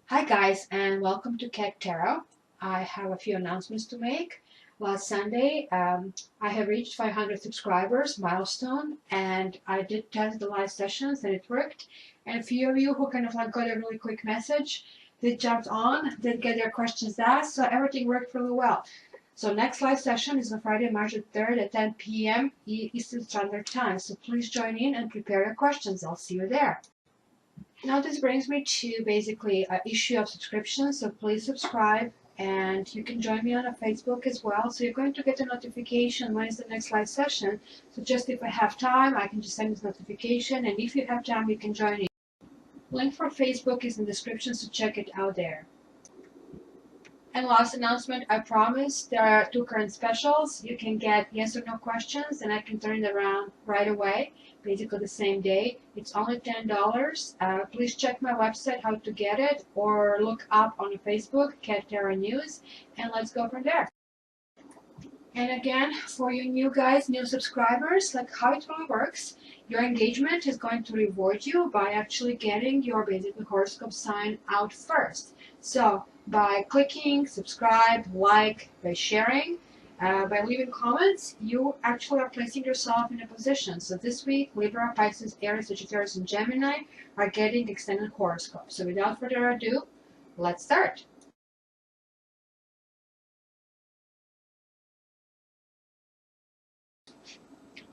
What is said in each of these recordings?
Hi guys, and welcome to Cat Tarot. I have a few announcements to make. Last Sunday, I have reached 500 subscribers milestone, and I did test the live sessions and it worked. And a few of you who kind of like got a really quick message, they jumped on, did get their questions asked, so everything worked really well. So next live session is on Friday, March the 3rd at 10 p.m. Eastern Standard Time. So please join in and prepare your questions. I'll see you there. Now this brings me to basically an issue of subscription, so please subscribe and you can join me on a Facebook as well. So you're going to get a notification when is the next live session. So just if I have time, I can just send this notification, and if you have time, you can join in. Link for Facebook is in the description, so check it out there. And last announcement, I promise there are two current specials. You can get yes or no questions and I can turn it around right away, basically the same day. It's only $10. Please check my website how to get it, or look up on Facebook, Cat Tarot News, and let's go from there. And again, for you new guys, new subscribers, like how it really works, your engagement is going to reward you by actually getting your basically horoscope sign out first. So by clicking subscribe, like, by sharing, by leaving comments, you actually are placing yourself in a position. So this week, Libra, Pisces, Aries, Sagittarius, and Gemini are getting the extended horoscope. So without further ado, let's start.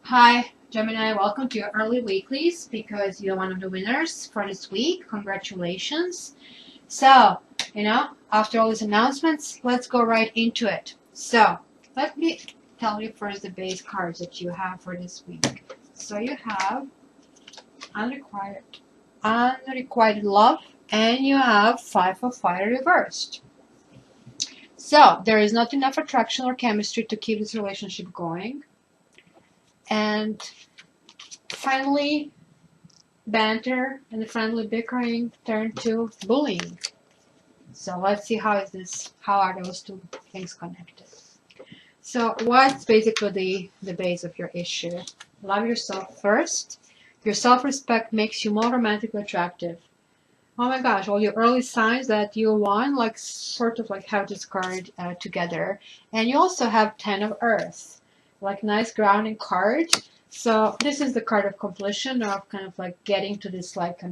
Hi, Gemini, welcome to your early weeklies because you're one of the winners for this week. Congratulations. So, after all these announcements, let's go right into it. So, let me tell you first the base cards that you have for this week. So you have unrequited love, and you have Five of Fire reversed. So, there is not enough attraction or chemistry to keep this relationship going. And finally, banter and the friendly bickering turned to bullying. So let's see how are those two things connected. So what's basically the base of your issue? Love yourself first. Your self-respect makes you more romantically attractive. Oh my gosh, all your early signs that you won, like sort of like have this card together. And you also have 10 of Earth, like nice grounding card. So this is the card of completion, of kind of like getting to this, like,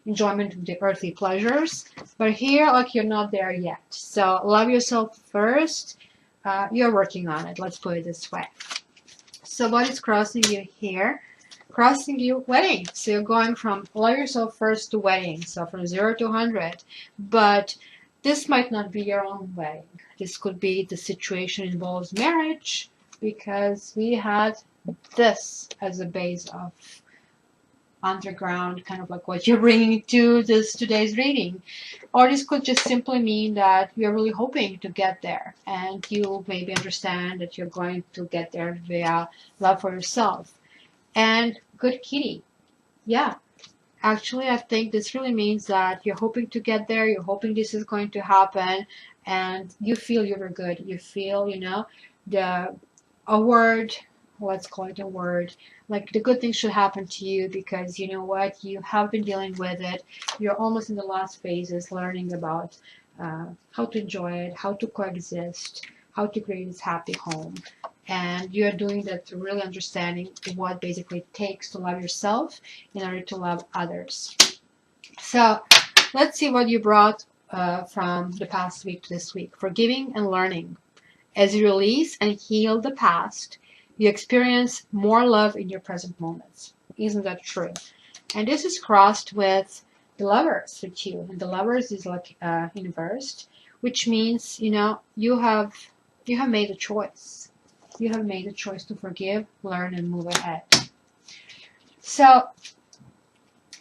enjoyment of the earthly pleasures. But here, like, you're not there yet. So love yourself first. You're working on it. Let's put it this way. So what is crossing you here? Crossing you, wedding. So you're going from love yourself first to wedding. So from 0 to 100. But this might not be your own wedding. This could be the situation involves marriage, because we had this as a base of underground, kind of like what you're bringing to today's reading. Or this could just simply mean that you're really hoping to get there, and you maybe understand that you're going to get there via love for yourself. And good kitty. Yeah. Actually, I think this really means that you're hoping to get there, you're hoping this is going to happen, and you feel you were good. You feel, a word, let's call it a word, like the good things should happen to you, because you know what, you have been dealing with it. You're almost in the last phases, learning about how to enjoy it, how to coexist, how to create this happy home. And you're doing that through really understanding what basically it takes to love yourself in order to love others. So let's see what you brought from the past week to this week. Forgiving and learning. As you release and heal the past, you experience more love in your present moments. Isn't that true? And this is crossed with the Lovers with you. And the Lovers is like inversed, which means, you have made a choice. You have made a choice to forgive, learn, and move ahead. So,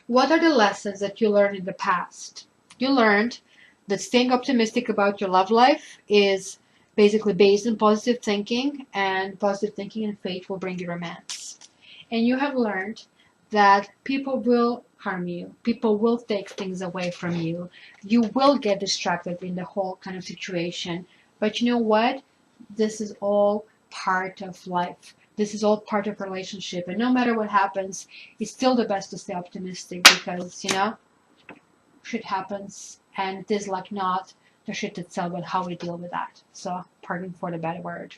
what are the lessons that you learned in the past? You learned that staying optimistic about your love life is basically based on positive thinking, and positive thinking and faith will bring you romance. And you have learned that people will harm you. People will take things away from you. You will get distracted in the whole kind of situation. But you know what? This is all part of life. This is all part of a relationship. And no matter what happens, it's still the best to stay optimistic, because, shit happens and it is like not the shit itself, but how we deal with that. So pardon for the bad word.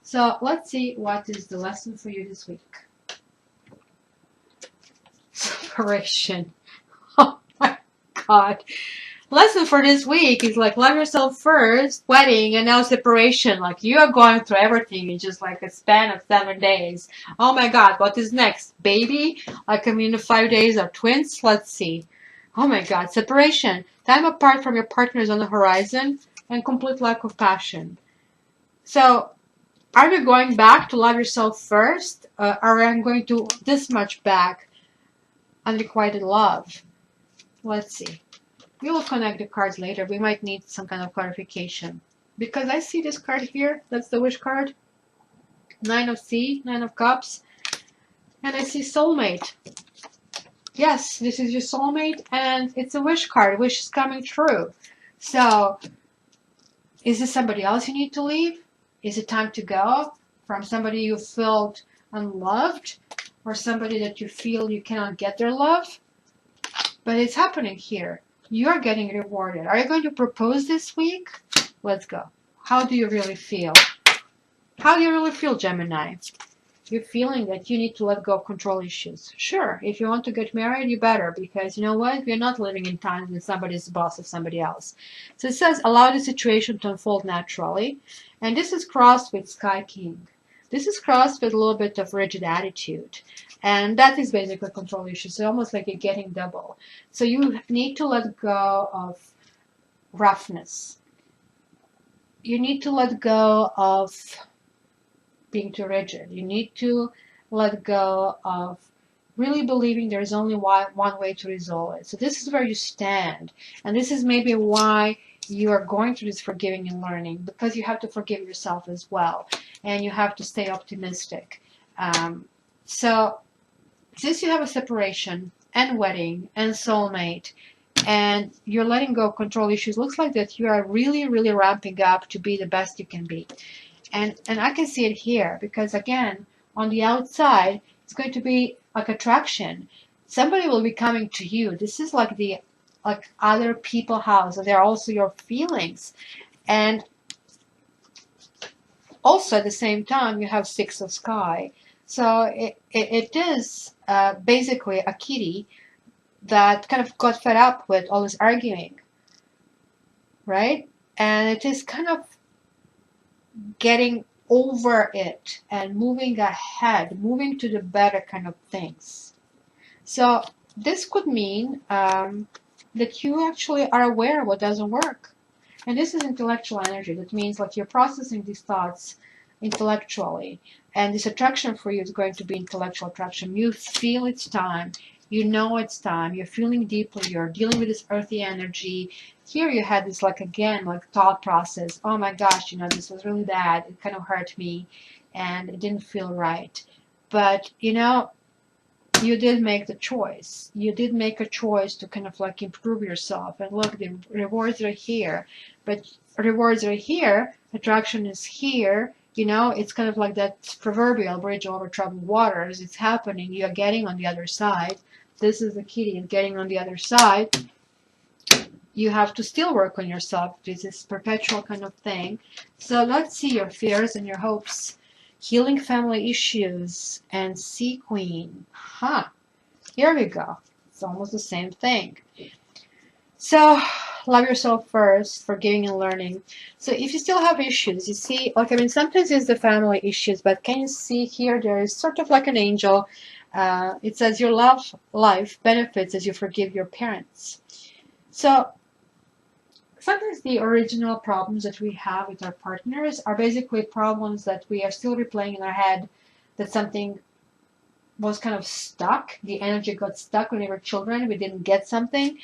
So let's see what is the lesson for you this week. Separation. Oh my God. Lesson for this week is like love yourself first, wedding, and now separation. Like you are going through everything in just like a span of 7 days. Oh my God, what is next? Baby? Like I mean, the 5 days of twins? Let's see. Oh my God, separation. Time apart from your partner is on the horizon, and complete lack of passion. So, are you going back to love yourself first? Or am I going to this much back unrequited love? Let's see. We will connect the cards later. We might need some kind of clarification. Because I see this card here. That's the wish card. 9 of Cups. And I see soulmate. Yes, this is your soulmate. And it's a wish card. Wish is coming true. So, is this somebody else you need to leave? Is it time to go from somebody you felt unloved? Or somebody that you feel you cannot get their love? But it's happening here. You're getting rewarded. Are you going to propose this week? Let's go. How do you really feel? How do you really feel, Gemini? You're feeling that you need to let go of control issues. Sure, if you want to get married, you better, because you know what? We're not living in times when somebody's the boss of somebody else. So it says, allow the situation to unfold naturally. And this is crossed with Sky King. This is crossed with a little bit of rigid attitude. And that is basically control issues. So almost like you're getting double. So you need to let go of roughness. You need to let go of being too rigid. You need to let go of really believing there's only one way to resolve it. So this is where you stand. And this is maybe why you are going through this forgiving and learning, because you have to forgive yourself as well. And you have to stay optimistic. So since you have a separation and wedding and soulmate, and you're letting go of control issues, looks like that you are really, really ramping up to be the best you can be. And I can see it here, because again, on the outside, it's going to be like attraction. Somebody will be coming to you. This is like the other people house. They're also your feelings. And also at the same time, you have 6 of Sky. So it is basically a kitty that kind of got fed up with all this arguing, right? And it is kind of getting over it and moving ahead, moving to the better kind of things. So this could mean that you actually are aware of what doesn't work. And this is intellectual energy. That means like you're processing these thoughts intellectually. And this attraction for you is going to be intellectual attraction. You feel it's time. You know it's time. You're feeling deeply. You're dealing with this earthy energy. Here you had this like again like thought process. Oh my gosh, you know, this was really bad. It kind of hurt me and it didn't feel right. But you know, you did make the choice. You did make a choice to kind of like improve yourself. And look, the rewards are here. But rewards are here. Attraction is here. You know, it's kind of like that proverbial bridge over troubled waters. It's happening. You're getting on the other side. This is the kitty and getting on the other side. You have to still work on yourself. This is perpetual kind of thing. So let's see your fears and your hopes. Healing family issues and Sea Queen. Here we go. It's almost the same thing. So love yourself first, forgiving and learning. So if you still have issues, you see, like, I mean, sometimes it's the family issues, but can you see here, there is sort of like an angel. It says your love life benefits as you forgive your parents. So sometimes the original problems that we have with our partners are basically problems that we are still replaying in our head, that something was kind of stuck. The energy got stuck when we were children. We didn't get something.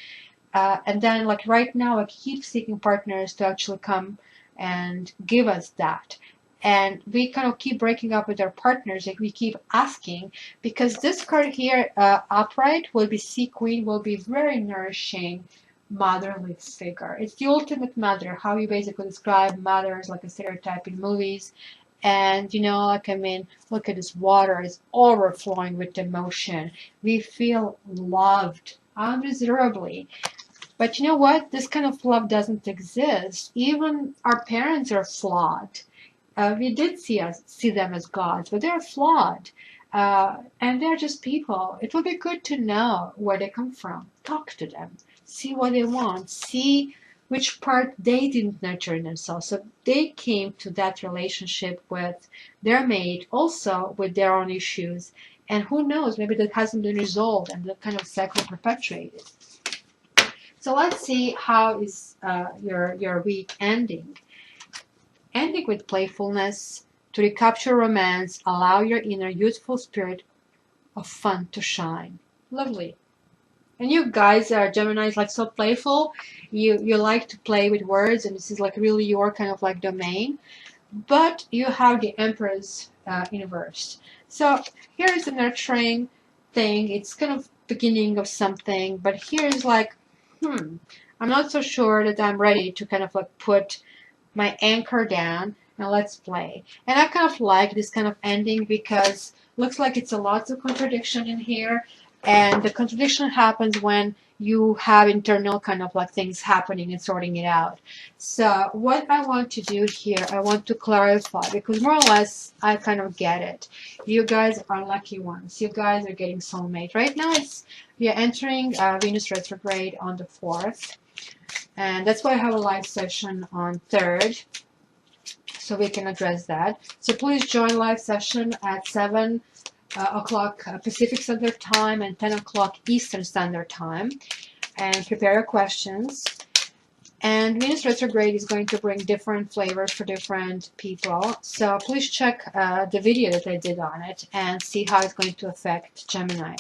And then like right now, I keep seeking partners to actually come and give us that. And we kind of keep breaking up with our partners. Like we keep asking, because this card here, upright, will be Sea Queen, will be very nourishing, motherly figure. It's the ultimate mother, how you basically describe mothers like a stereotype in movies. And you know, like, I mean, look at this water, it's overflowing with emotion. We feel loved unreservedly. But you know what? This kind of love doesn't exist. Even our parents are flawed. We did see them as gods, but they're flawed, and they're just people. It would be good to know where they come from. Talk to them, see what they want, see which part they didn't nurture in themselves. So they came to that relationship with their mate, also with their own issues, and who knows? Maybe that hasn't been resolved, and the kind of cycle perpetuated. So let's see how is your week ending. Ending with playfulness to recapture romance, allow your inner youthful spirit of fun to shine. Lovely. And you guys are Geminis, like so playful. You like to play with words, and this is like really your kind of like domain. But you have the Empress in reverse. So here is the nurturing thing. It's kind of beginning of something, but here's like, I'm not so sure that I'm ready to kind of like put my anchor down and let's play. And I kind of like this kind of ending because looks like it's a lots of contradiction in here, and the contradiction happens when you have internal kind of like things happening and sorting it out. So what I want to do here, I want to clarify, because more or less I kind of get it. You guys are lucky ones. You guys are getting soulmate. Right now you're entering Venus retrograde on the 4th. And that's why I have a live session on 3rd, so we can address that. So please join live session at 7 o'clock Pacific Standard Time and 10 o'clock Eastern Standard Time, and prepare your questions. And Venus retrograde is going to bring different flavors for different people. So please check the video that I did on it and see how it's going to affect Gemini.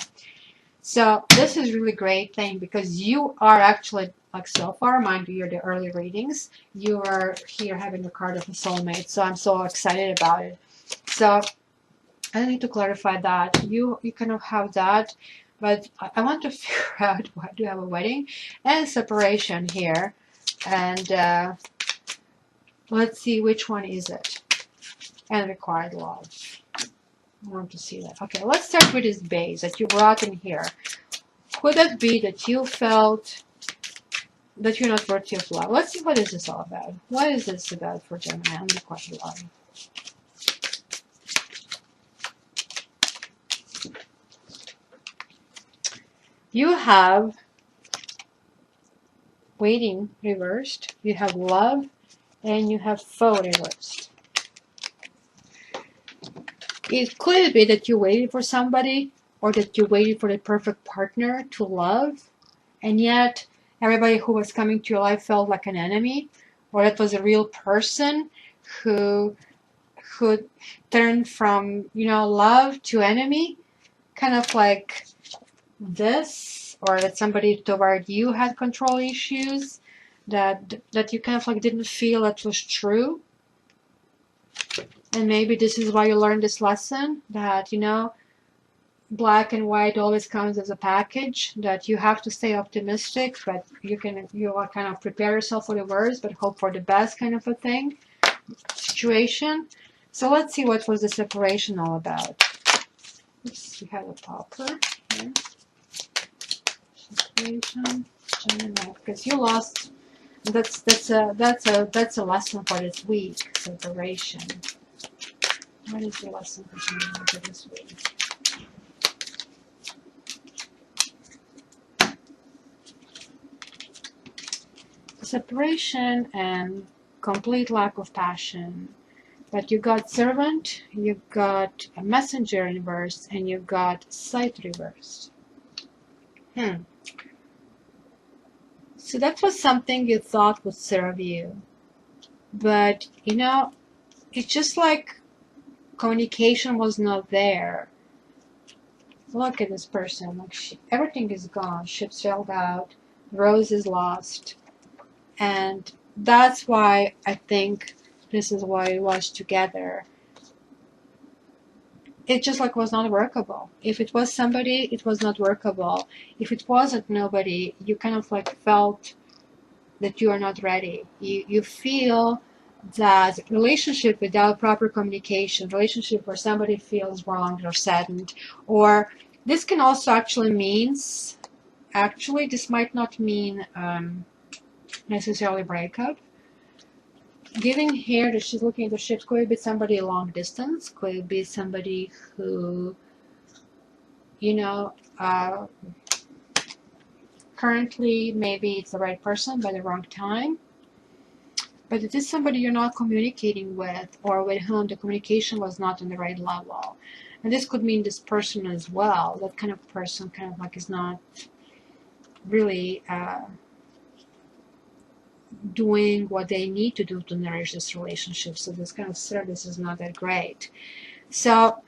So this is really great thing because you are actually, like so far, mind you, you're the early readings. You are here having the card of a soulmate. So I'm so excited about it. So I need to clarify that. You kind of have that, but I want to figure out why do you have a wedding and separation here. And let's see which one is it. And required love. I want to see that. Okay, let's start with this base that you brought in here. Could it be that you felt that you're not worthy of love? Let's see what is this all about. What is this about for Gemini and required love? You have waiting reversed, you have love, and you have foe reversed. Could it be that you waited for somebody, or that you waited for the perfect partner to love, and yet everybody who was coming to your life felt like an enemy, or that was a real person who turned from, love to enemy, kind of like this, or that somebody toward you had control issues, that you kind of like didn't feel that was true. And maybe this is why you learned this lesson, that black and white always comes as a package, that you have to stay optimistic, but you kind of prepare yourself for the worst but hope for the best, kind of a thing, situation. So let's see what was the separation all about. Oops, we have a popper here. Separation, Gemini, because you lost. That's a lesson for this week. Separation. What is the lesson for Gemini for this week? Separation and complete lack of passion. But you got servant, you got a messenger reversed, and you got sight reversed. So that was something you thought would serve you. But, it's just like communication was not there. Look at this person. Like everything is gone. Ship sailed out. Rose is lost. And that's why I think this is why it was together. It just like was not workable. If it was somebody, it was not workable. If it wasn't nobody, you kind of like felt that you are not ready. You feel that relationship without proper communication, relationship where somebody feels wronged or saddened, or this can also actually means actually, this might not mean necessarily breakup. Given here that she's looking at the ships, could be somebody long distance, could be somebody who, you know, currently maybe it's the right person by the wrong time, but it is somebody you're not communicating with, or with whom the communication was not on the right level. And this could mean this person as well. That kind of person kind of like is not really doing what they need to do to nourish this relationship. So this kind of service is not that great. So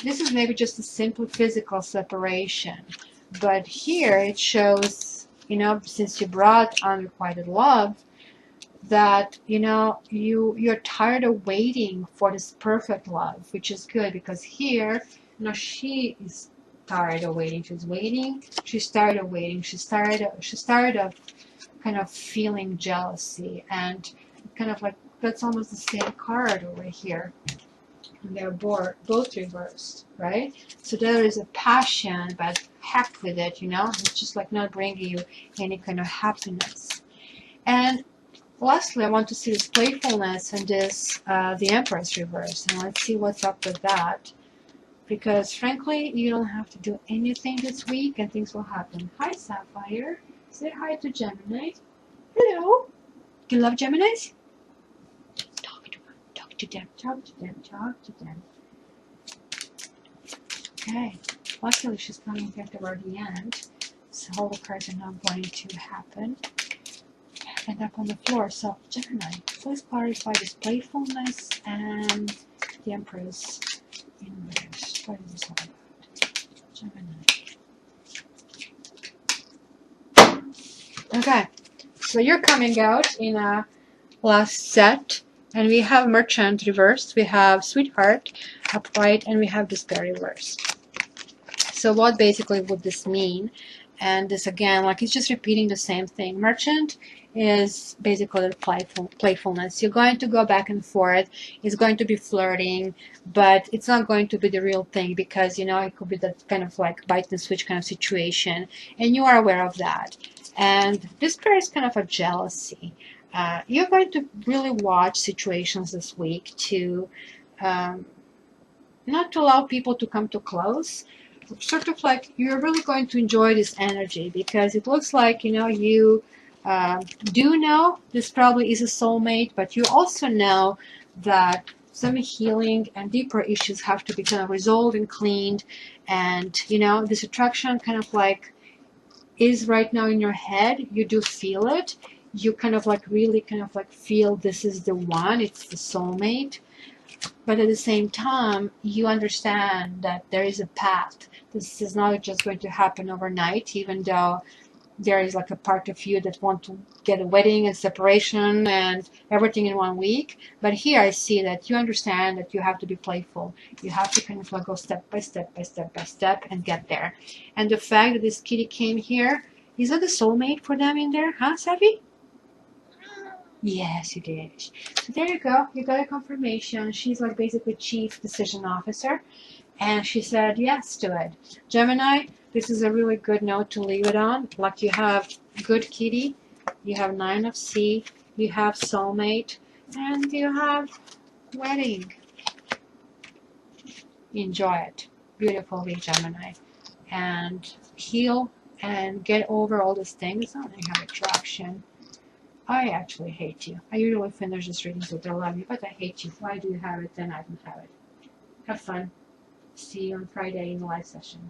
this is maybe just a simple physical separation. But here it shows, since you brought unrequited love, that you're tired of waiting for this perfect love, which is good, because here she is tired of waiting. She's tired of waiting. She's tired of kind of feeling jealousy, and kind of like that's almost the same card over here. And they're both reversed, right? So there is a passion, but heck with it, it's just like not bringing you any kind of happiness. And lastly, I want to see this playfulness and this the Empress reverse, and let's see what's up with that. Because frankly, you don't have to do anything this week, and things will happen. Hi, Sapphire. Say hi to Gemini. Hello. Do you love Geminis? Talk to them. Talk to them. Talk to them. Talk to them. Okay. Luckily, she's coming here toward the end, so all the cards are not going to happen. End up on the floor. So, Gemini, please clarify this playfulness and the Empress in reverse. What is this all about? Gemini. Okay, so you're coming out in a last set, and we have Merchant reversed, we have Sweetheart upright, and we have Despair reversed. So what basically would this mean? And this again, like it's just repeating the same thing. Merchant is basically playfulness. You're going to go back and forth. It's going to be flirting, but it's not going to be the real thing, because it could be that kind of like bite and switch kind of situation, and you are aware of that. And this pair is kind of a jealousy. You're going to really watch situations this week to not to allow people to come too close. Sort of like you're really going to enjoy this energy, because it looks like you do know this probably is a soulmate, but you also know that some healing and deeper issues have to be kind of resolved and cleaned, and this attraction kind of like is right now in your head. You do feel it. You kind of like really kind of like feel this is the one, it's the soulmate. But at the same time, you understand that there is a path. This is not just going to happen overnight, even though there is like a part of you that want to get a wedding and separation and everything in 1 week. But here I see that you understand that you have to be playful. You have to kind of like go step by step by step by step and get there. And the fact that this kitty came here, is that the soulmate for them in there, huh, Safi? Yes, it is. So there you go. You got a confirmation. She's like basically chief decision officer, and she said yes to it. Gemini, this is a really good note to leave it on. Like you have good kitty, you have 9 of C, you have soulmate, and you have wedding. Enjoy it. Beautiful week, Gemini. And heal and get over all these things. Oh, you have attraction. I actually hate you. I usually finish this reading with I love you, but I hate you. Why do you have it, then I don't have it? Have fun. See you on Friday in the live session.